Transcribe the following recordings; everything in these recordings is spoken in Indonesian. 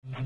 Assalamualaikum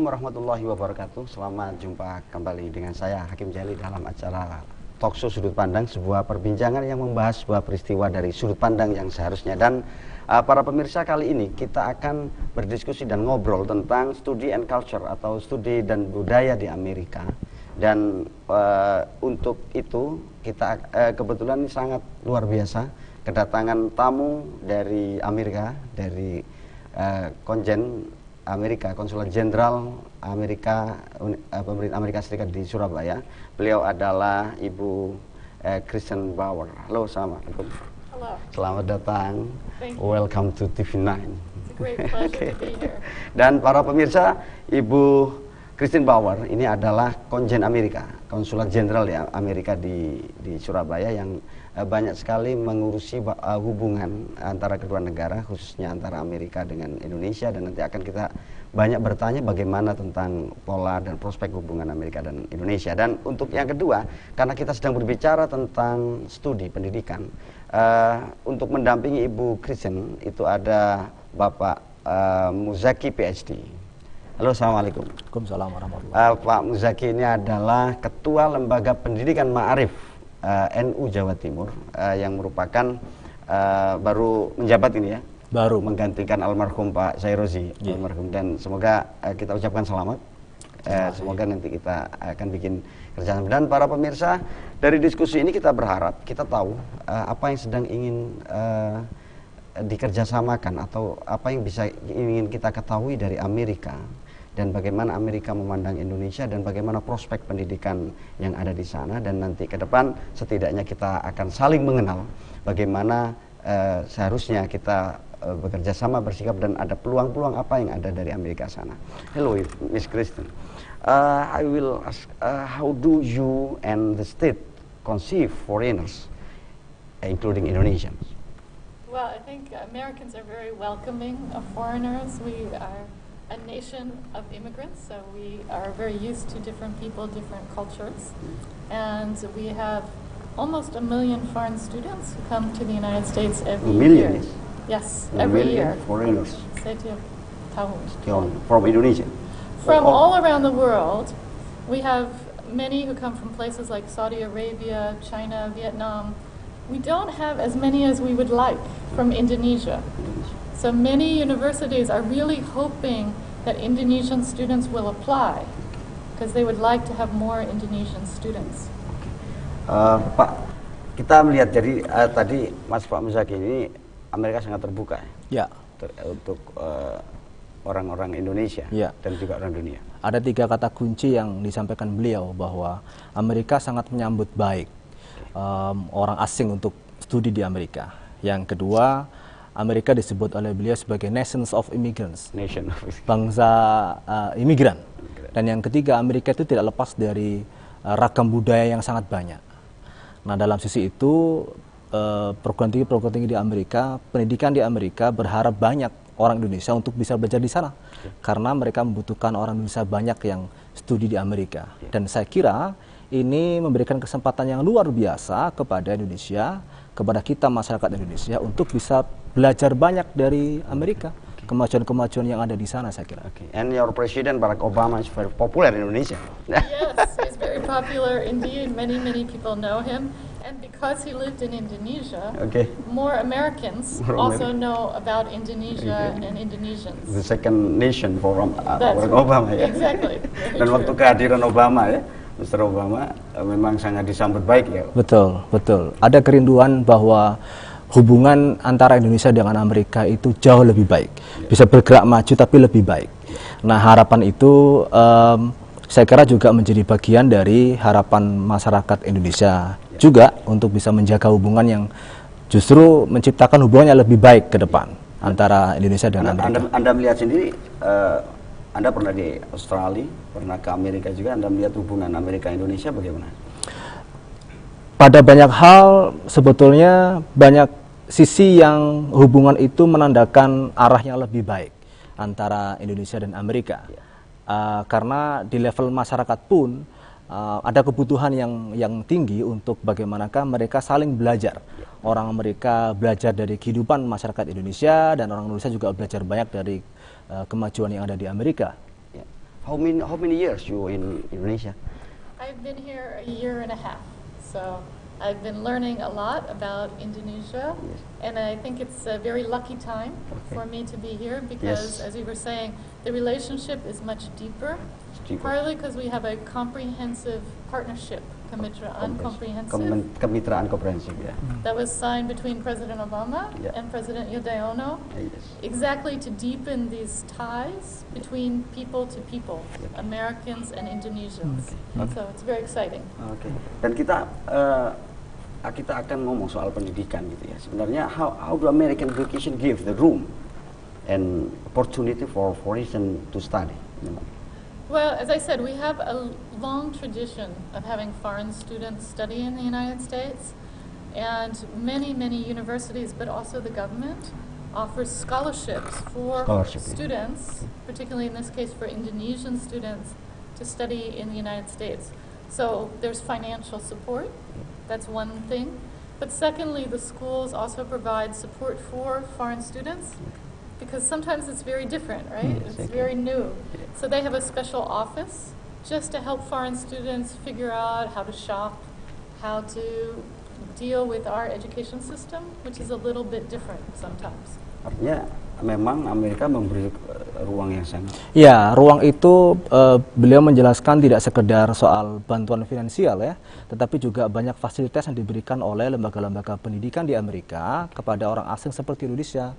warahmatullahi wabarakatuh. Selamat jumpa kembali dengan saya Hakim Jali dalam acara Talkshow Sudut Pandang, sebuah perbincangan yang membahas sebuah peristiwa dari sudut pandang yang seharusnya. Dan para pemirsa, kali ini kita akan berdiskusi dan ngobrol tentang studi and culture atau studi dan budaya di Amerika. Dan untuk itu kita kebetulan ini sangat luar biasa, kedatangan tamu dari Amerika, dari konjen Amerika, Konsulat Jenderal Amerika, pemerintah Amerika Serikat di Surabaya. Beliau adalah Ibu Kristen Bauer. Halo, assalamualaikum. Hello. Selamat datang. Thank you. Welcome to TV9. It's a great pleasure to be here. Dan para pemirsa, Ibu Kristen Bauer ini adalah konjen Amerika, Konsulat Jenderal di Amerika di Surabaya, yang banyak sekali mengurusi hubungan antara kedua negara, khususnya antara Amerika dengan Indonesia. Dan nanti akan kita banyak bertanya bagaimana tentang pola dan prospek hubungan Amerika dan Indonesia. Dan untuk yang kedua, karena kita sedang berbicara tentang studi pendidikan, untuk mendampingi Ibu Kristen itu ada Bapak Muzaki PhD. Halo, assalamualaikum. Waalaikumsalam warahmatullahi. Pak Muzaki ini adalah Ketua Lembaga Pendidikan Ma'arif NU Jawa Timur, yang merupakan baru menjabat ini ya, baru menggantikan almarhum Pak Sairozi, almarhum. Dan semoga kita ucapkan selamat. Semoga nanti kita akan bikin kerjasama. Dan para pemirsa, dari diskusi ini kita berharap kita tahu apa yang sedang ingin dikerjasamakan atau apa yang ingin kita ketahui dari Amerika, dan bagaimana Amerika memandang Indonesia, dan bagaimana prospek pendidikan yang ada di sana. Dan nanti ke depan setidaknya kita akan saling mengenal bagaimana seharusnya kita bekerja sama, bersikap, dan ada peluang-peluang apa yang ada dari Amerika sana. Hello, Miss Kristen. I will ask, how do you and the state conceive foreigners, including Indonesians? Well, I think Americans are very welcoming of foreigners. We are a nation of immigrants, so we are very used to different people, different cultures. And we have almost 1 million foreign students who come to the United States every year. Yes, every year. Foreigners. Setiap tahun. From Indonesia? From all around the world. We have many who come from places like Saudi Arabia, China, Vietnam. We don't have as many as we would like from Indonesia. So many universities are really hoping that Indonesian students will apply because they would like to have more Indonesian students. Pak, kita melihat jadi tadi Mas Pak Muzaki ini Amerika sangat terbuka ya untuk orang-orang Indonesia dan juga orang dunia. Ada 3 kata kunci yang disampaikan beliau, bahwa Amerika sangat menyambut baik orang asing untuk studi di Amerika. Yang kedua, Amerika disebut oleh beliau sebagai nations of immigrants, bangsa imigran. Dan yang ketiga, Amerika itu tidak lepas dari ragam budaya yang sangat banyak. Nah, dalam sisi itu perguruan tinggi di Amerika, pendidikan di Amerika berharap banyak orang Indonesia untuk bisa belajar di sana, karena mereka membutuhkan orang Indonesia banyak yang studi di Amerika. Dan saya kira ini memberikan kesempatan yang luar biasa kepada Indonesia, kepada kita masyarakat Indonesia, untuk bisa belajar banyak dari Amerika, kemajuan-kemajuan yang ada di sana, saya kira. And your President Barack Obama is very popular in Indonesia. Yes, he's very popular indeed. Many people know him. And because he lived in Indonesia, more Americans also know about Indonesia and Indonesians. The second nation for Barack Obama ya. Exactly. Dan waktu kehadiran Obama ya, Mr. Obama memang sangat disambut baik ya. Betul, betul. Ada kerinduan bahwa hubungan antara Indonesia dengan Amerika itu jauh lebih baik, bisa bergerak maju tapi lebih baik. Nah, harapan itu saya kira juga menjadi bagian dari harapan masyarakat Indonesia juga untuk bisa menjaga hubungan yang justru menciptakan hubungan yang lebih baik ke depan antara Indonesia dan Amerika. Anda melihat sendiri, Anda pernah di Australia, pernah ke Amerika juga, Anda melihat hubungan Amerika-Indonesia bagaimana? pada banyak hal sebetulnya banyak sisi yang hubungan itu menandakan arah yang lebih baik antara Indonesia dan Amerika. Karena di level masyarakat pun ada kebutuhan yang tinggi untuk bagaimanakah mereka saling belajar. Orang Amerika belajar dari kehidupan masyarakat Indonesia dan orang Indonesia juga belajar banyak dari kemajuan yang ada di Amerika. How many years you in Indonesia? I've been here a year and a half, so I've been learning a lot about Indonesia, and I think it's a very lucky time for me to be here because, as you were saying, the relationship is much deeper. Partly because we have a comprehensive partnership, kemitraan komprehensif, that was signed between President Obama and President Yudhoyono, exactly to deepen these ties between people to people, Americans and Indonesians. So it's very exciting. Dan kita akan ngomong soal pendidikan gitu ya. Sebenarnya how do American education give the room and opportunity for foreigners to study? Well, as I said, we have a long tradition of having foreign students study in the United States, and many universities, but also the government, offers scholarships for students, particularly in this case for Indonesian students, to study in the United States. So there's financial support, that's one thing. But secondly, the schools also provide support for foreign students, because sometimes it's very different, right? It's very new. So they have a special office just to help foreign students figure out how to shop, how to deal with our education system, which is a little bit different sometimes. Artinya memang Amerika memberi ruang yang sangat. Ya, ruang itu beliau menjelaskan tidak sekedar soal bantuan finansial ya, tetapi juga banyak fasilitas yang diberikan oleh lembaga-lembaga pendidikan di Amerika kepada orang asing seperti Indonesia,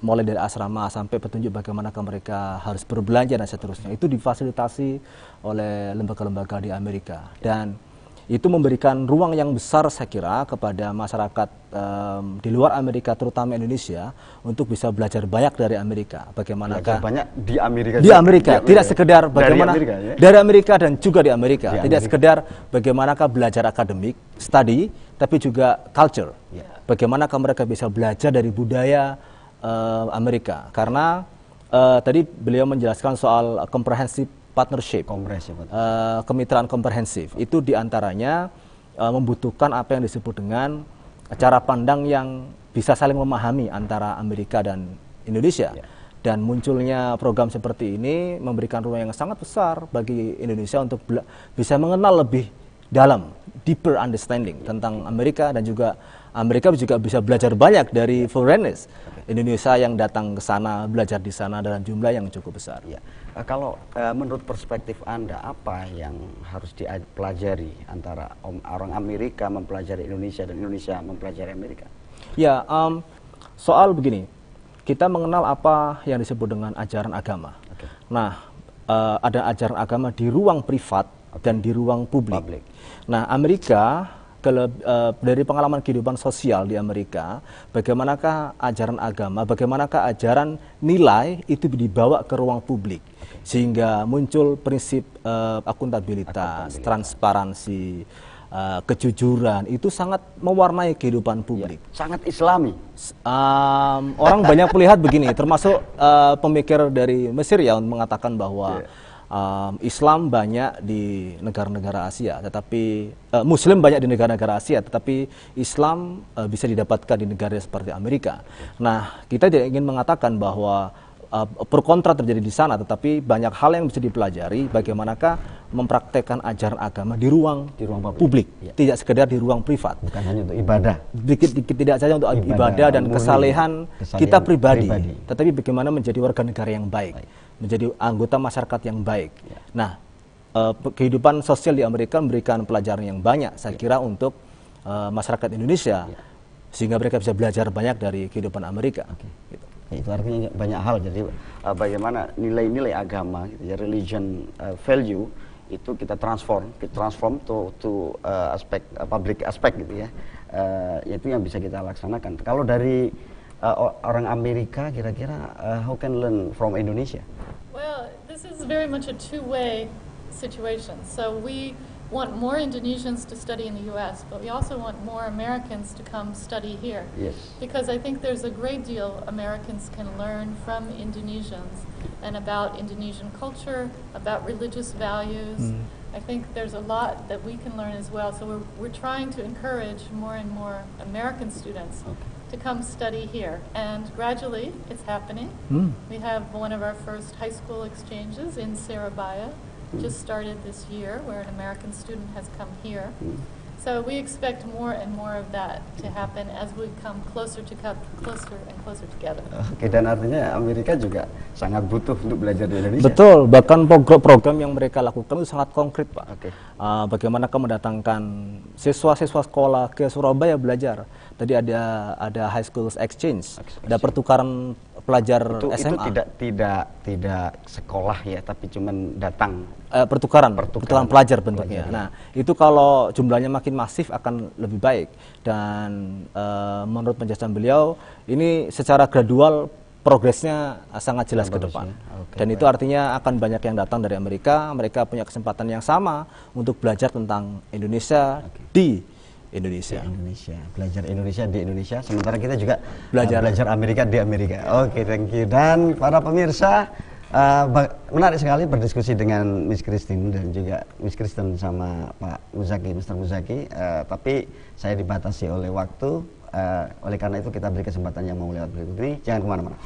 mulai dari asrama sampai petunjuk bagaimana mereka harus berbelanja dan seterusnya. Itu difasilitasi oleh lembaga-lembaga di Amerika, dan itu memberikan ruang yang besar saya kira kepada masyarakat di luar Amerika, terutama Indonesia, untuk bisa belajar banyak dari Amerika. Bagaimanakah banyak di Amerika? Di Amerika, tidak sekedar bagaimana dari Amerika dan juga di Amerika. Tidak sekedar bagaimanakah belajar akademik, study, tapi juga culture. Bagaimanakah mereka bisa belajar dari budaya Amerika? Karena tadi beliau menjelaskan soal comprehensive partnership, kemitraan komprehensif, itu diantaranya membutuhkan apa yang disebut dengan cara pandang yang bisa saling memahami antara Amerika dan Indonesia. Dan munculnya program seperti ini memberikan ruang yang sangat besar bagi Indonesia untuk bisa mengenal lebih dalam, deeper understanding tentang Amerika, dan juga Amerika juga bisa belajar banyak dari foreigners Indonesia yang datang ke sana, belajar di sana dalam jumlah yang cukup besar. Kalau menurut perspektif Anda, apa yang harus dipelajari antara orang Amerika mempelajari Indonesia dan Indonesia mempelajari Amerika? Ya, soal begini, kita mengenal apa yang disebut dengan ajaran agama. Nah, ada ajaran agama di ruang privat dan di ruang publik. Nah, Amerika, dari pengalaman kehidupan sosial di Amerika, bagaimanakah ajaran agama, bagaimanakah ajaran nilai itu dibawa ke ruang publik, sehingga muncul prinsip akuntabilitas, transparansi, kejujuran, itu sangat mewarnai kehidupan publik. Sangat Islami. Orang banyak melihat begini, termasuk pemikir dari Mesir yang mengatakan bahwa Islam banyak di negara-negara Asia, tetapi Muslim banyak di negara-negara Asia, tetapi Islam bisa didapatkan di negara seperti Amerika. Nah, kita tidak ingin mengatakan bahwa pro kontra terjadi di sana, tetapi banyak hal yang bisa dipelajari bagaimanakah mempraktekkan ajaran agama di ruang publik, tidak sekedar di ruang privat. Bukan hanya untuk ibadah. Tidak saja untuk ibadah dan kesalehan kita pribadi, tetapi bagaimana menjadi warga negara yang baik, menjadi anggota masyarakat yang baik. Nah, kehidupan sosial di Amerika memberikan pelajaran yang banyak, saya kira, untuk masyarakat Indonesia, sehingga mereka bisa belajar banyak dari kehidupan Amerika. Gitu. Itu artinya banyak hal. Jadi bagaimana nilai-nilai agama, gitu ya, religion value itu kita transform to aspek public aspek gitu ya. Itu yang bisa kita laksanakan. Kalau dari orang Amerika, kira-kira how can learn from Indonesia? Well, this is very much a two-way situation. So we want more Indonesians to study in the U.S., but we also want more Americans to come study here. Yes. Because I think there's a great deal Americans can learn from Indonesians and about Indonesian culture, about religious values. I think there's a lot that we can learn as well. So we're trying to encourage more and more American students to come study here. And gradually, it's happening. We have one of our first high school exchanges in Surabaya, just started this year, where an American student has come here. So we expect more and more of that to happen as we come closer and closer together. Oke, dan artinya Amerika juga sangat butuh untuk belajar di Indonesia. Betul, bahkan program yang mereka lakukan itu sangat konkret, Pak. Oke. Bagaimana mendatangkan siswa-siswa sekolah ke Surabaya belajar. Tadi ada high school exchange, ada pertukaran pelajar SMA. Itu tidak sekolah ya, tapi cuman datang. Pertukaran pelajar bentuknya. Pelajar, Nah, itu kalau jumlahnya makin masif akan lebih baik. Dan menurut penjelasan beliau, ini secara gradual progresnya sangat jelas ke depan. Dan itu artinya akan banyak yang datang dari Amerika. Mereka punya kesempatan yang sama untuk belajar tentang Indonesia di Indonesia. Belajar Indonesia di Indonesia. Sementara kita juga belajar Amerika di Amerika. Oke, thank you. Dan para pemirsa, menarik sekali berdiskusi dengan Miss Christine dan juga Miss Kristen sama Pak Muzaki, Mr. Muzaki. Tapi saya dibatasi oleh waktu. Oleh karena itu kita beri kesempatan yang mau lewat berikut ini. Jangan kemana-mana.